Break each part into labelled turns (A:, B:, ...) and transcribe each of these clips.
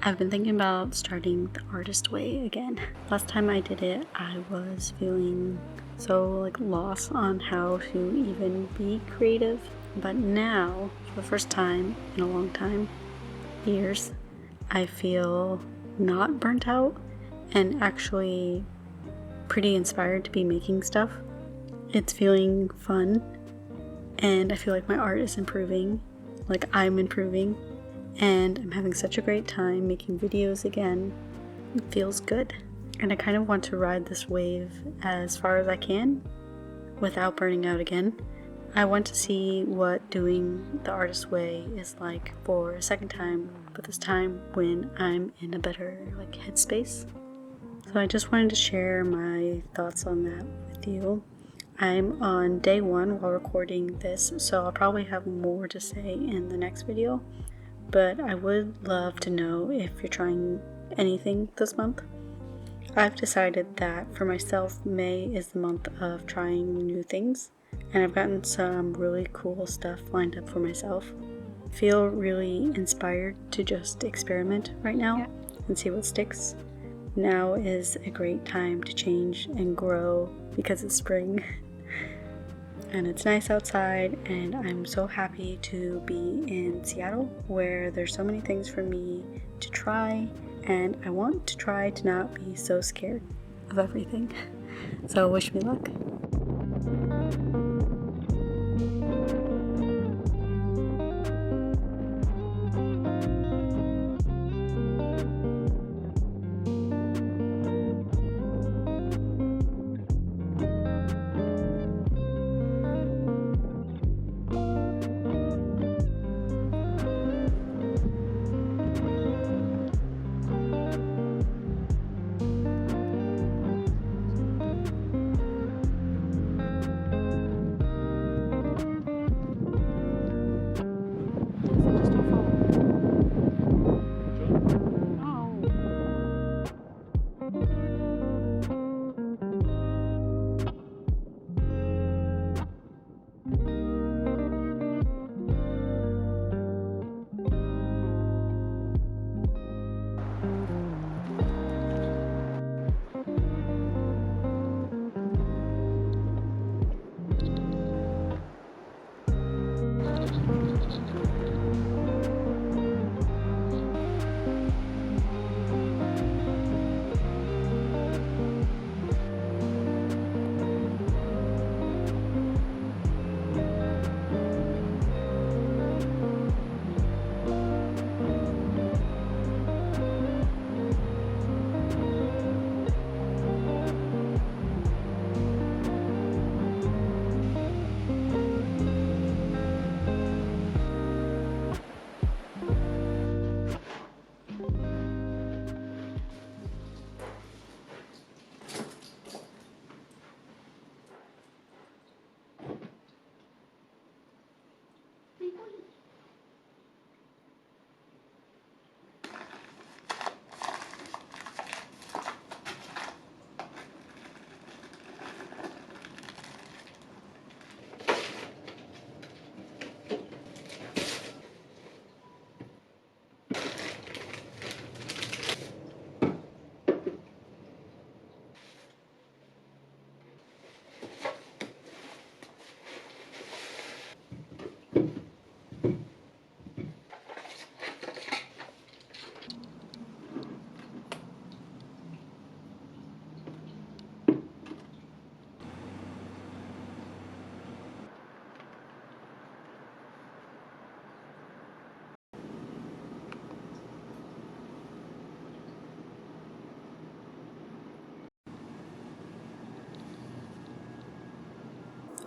A: I've been thinking about starting the artist way again. Last time I did it, I was feeling so lost on how to even be creative. But now, for the first time in a long time, years, I feel not burnt out and actually pretty inspired to be making stuff. It's feeling fun, and I feel like my art is improving, like I'm improving, and I'm having such a great time making videos again. It feels good, and I kind of want to ride this wave as far as I can without burning out again. I want to see what doing the artist way is like for a second time, but this time when I'm in a better headspace. So I just wanted to share my thoughts on that with you. I'm on day 1 while recording this, so I'll probably have more to say in the next video, but I would love to know if you're trying anything this month. I've decided that for myself, May is the month of trying new things, and I've gotten some really cool stuff lined up for myself. I feel really inspired to just experiment right now and see what sticks. Now is a great time to change and grow because it's spring and it's nice outside, and I'm so happy to be in Seattle where there's so many things for me to try, and I want to try to not be so scared of everything. So wish me luck.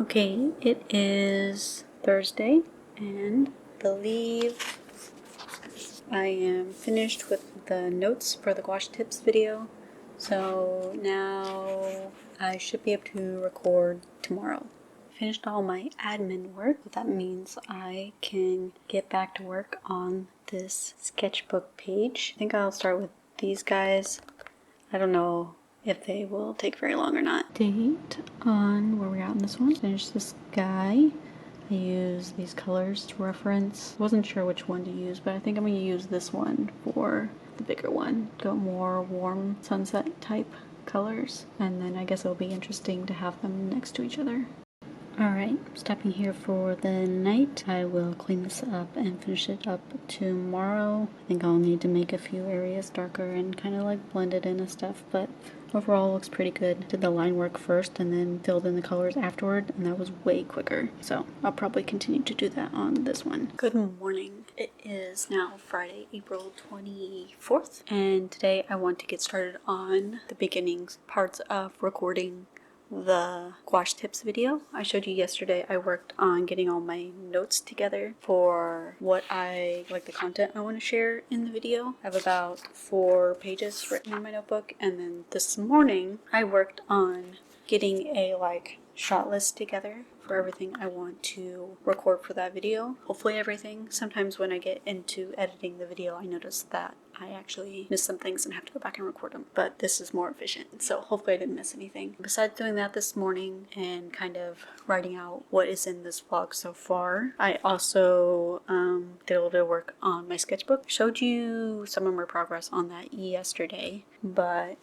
A: Okay, it is Thursday, and I believe I am finished with the notes for the gouache tips video, so now I should be able to record tomorrow. I finished all my admin work, but that means I can get back to work on this sketchbook page. I think I'll start with these guys. I don't know if they will take very long or not. Date on where we're at in this one. Finish this guy. I use these colors to reference. Wasn't sure which one to use, but I think I'm going to use this one for the bigger one, go more warm sunset type colors, and then I guess it'll be interesting to have them next to each other. Alright, stopping here for the night. I will clean this up and finish it up tomorrow. I think I'll need to make a few areas darker and kind of like blend it in and stuff, but overall looks pretty good. Did the line work first and then filled in the colors afterward, and that was way quicker. So I'll probably continue to do that on this one. Good morning. It is now Friday, April 24th, and today I want to get started on the beginning parts of recording the gouache tips video. I showed you yesterday I worked on getting all my notes together for what I like, the content I want to share in the video. I have about 4 pages written in my notebook, and then this morning I worked on getting a shot list together for everything I want to record for that video. Hopefully everything. Sometimes when I get into editing the video I notice that I actually miss some things and have to go back and record them, but this is more efficient, so hopefully I didn't miss anything. Besides doing that this morning and kind of writing out what is in this vlog so far, I also did a little bit of work on my sketchbook. Showed you some of my progress on that yesterday, but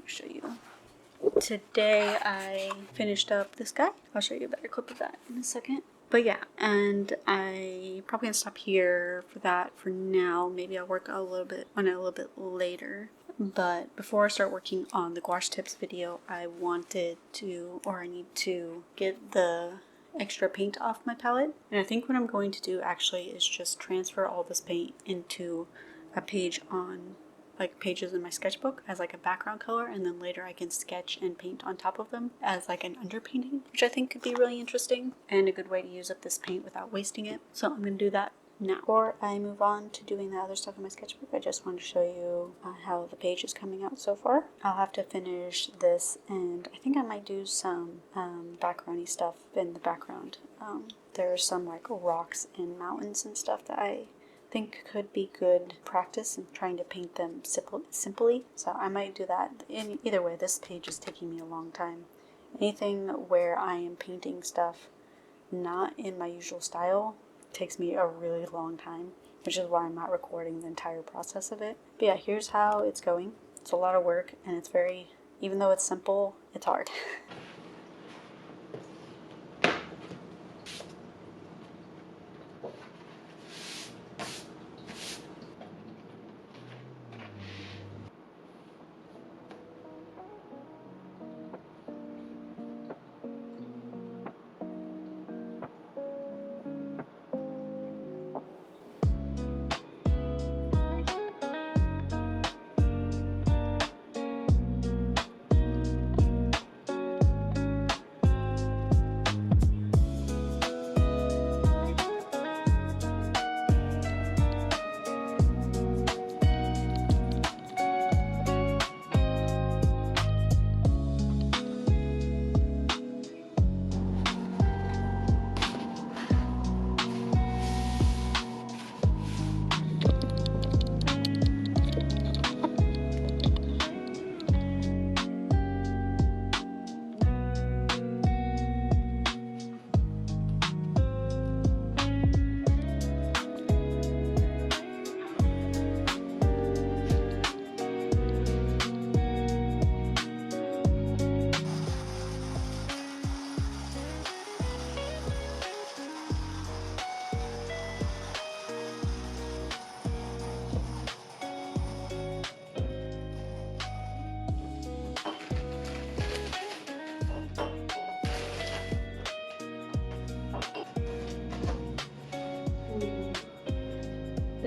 A: I'll show you. Today I finished up this guy. I'll show you a better clip of that in a second. But yeah, and I probably gonna stop here for that for now. Maybe I'll work a little bit on it a little bit later. But before I start working on the gouache tips video, I need to get the extra paint off my palette. And I think what I'm going to do actually is just transfer all this paint into a page on pages in my sketchbook as a background color, and then later I can sketch and paint on top of them as an underpainting, which I think could be really interesting and a good way to use up this paint without wasting it. So I'm going to do that now. Before I move on to doing the other stuff in my sketchbook, I just want to show you how the page is coming out so far. I'll have to finish this, and I think I might do some backgroundy stuff in the background. There's some rocks and mountains and stuff that I think could be good practice in trying to paint them simply, so I might do that. Either way, this page is taking me a long time. Anything where I am painting stuff not in my usual style takes me a really long time, which is why I'm not recording the entire process of it. But yeah, here's how it's going. It's a lot of work, and it's even though it's simple, it's hard.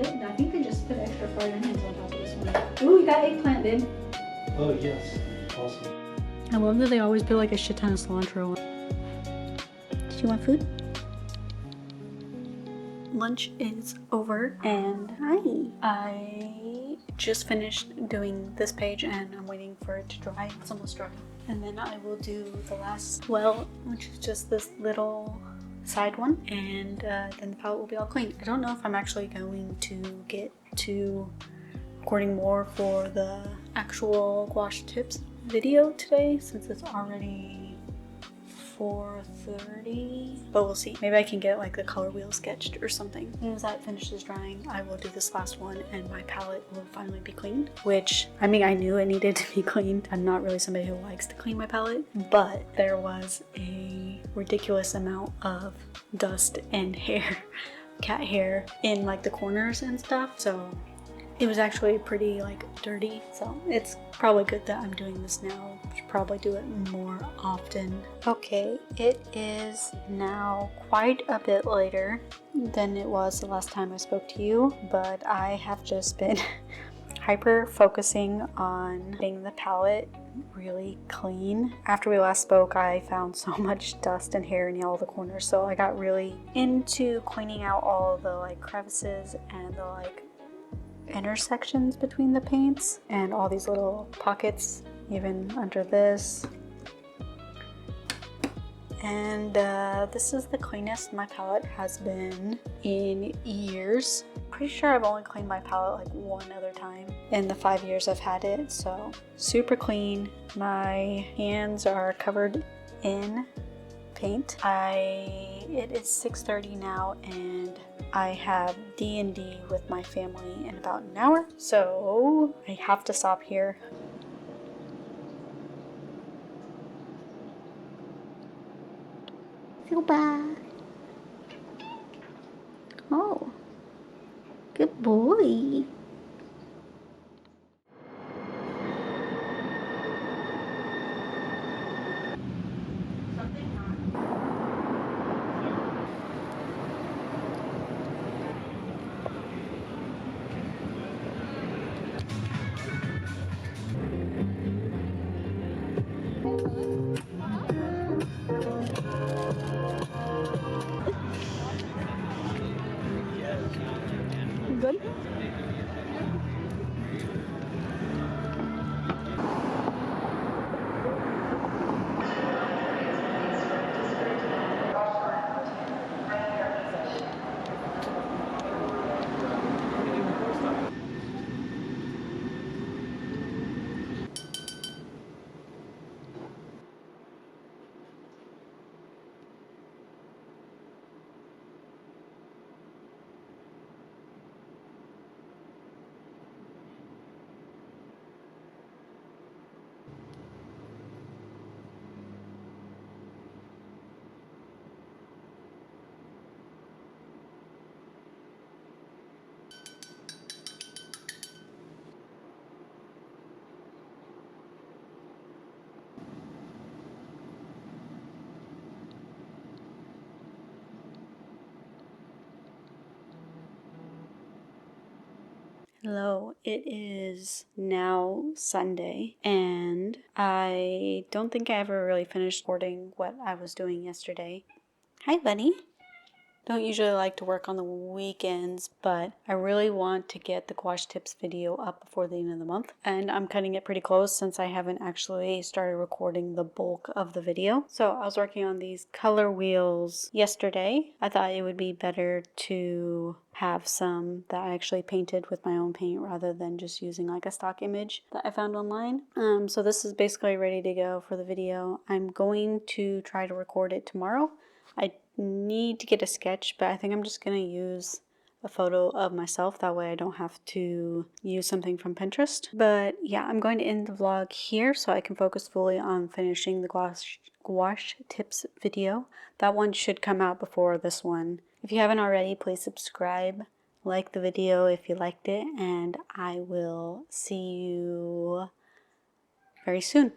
A: I think they just put extra fried onions on top of this one. Ooh, you got eggplant, babe.
B: Oh, yes. Awesome.
A: I love that they always put a shit ton of cilantro on. Do you want food? Lunch is over, and I just finished doing this page, and I'm waiting for it to dry. It's almost dry. And then I will do the last swell, which is just this little side one, and then the palette will be all clean. I don't know if I'm actually going to get to recording more for the actual gouache tips video today, since it's already 4:30, but we'll see. Maybe I can get like the color wheel sketched or something. As soon as that finishes drying, I will do this last one and my palette will finally be cleaned, which, I mean, I knew it needed to be cleaned. I'm not really somebody who likes to clean my palette, but there was a ridiculous amount of dust and hair, cat hair, in like the corners and stuff, so it was actually pretty like dirty, so it's probably good that I'm doing this now. Should probably do it more often. Okay, it is now quite a bit later than it was the last time I spoke to you, but I have just been hyper focusing on getting the palette really clean. After we last spoke, I found so much dust and hair in all the corners, so I got really into cleaning out all the like crevices and the like intersections between the paints and all these little pockets even under this. And this is the cleanest my palette has been in years. Pretty sure I've only cleaned my palette like one other time in the 5 years I've had it, so super clean. My hands are covered in paint. It is 6:30 now and I have D&D with my family in about an hour, so I have to stop here. Silba. Oh, good boy. Good. Hello, it is now Sunday, and I don't think I ever really finished recording what I was doing yesterday. Hi, buddy. Don't usually like to work on the weekends, but I really want to get the gouache tips video up before the end of the month, and I'm cutting it pretty close since I haven't actually started recording the bulk of the video. So I was working on these color wheels yesterday. I thought it would be better to have some that I actually painted with my own paint rather than just using like a stock image that I found online. So this is basically ready to go for the video. I'm going to try to record it tomorrow. I need to get a sketch, but I think I'm just going to use a photo of myself. That way I don't have to use something from Pinterest. But yeah, I'm going to end the vlog here so I can focus fully on finishing the gouache tips video. That one should come out before this one. If you haven't already, please subscribe, like the video if you liked it, and I will see you very soon.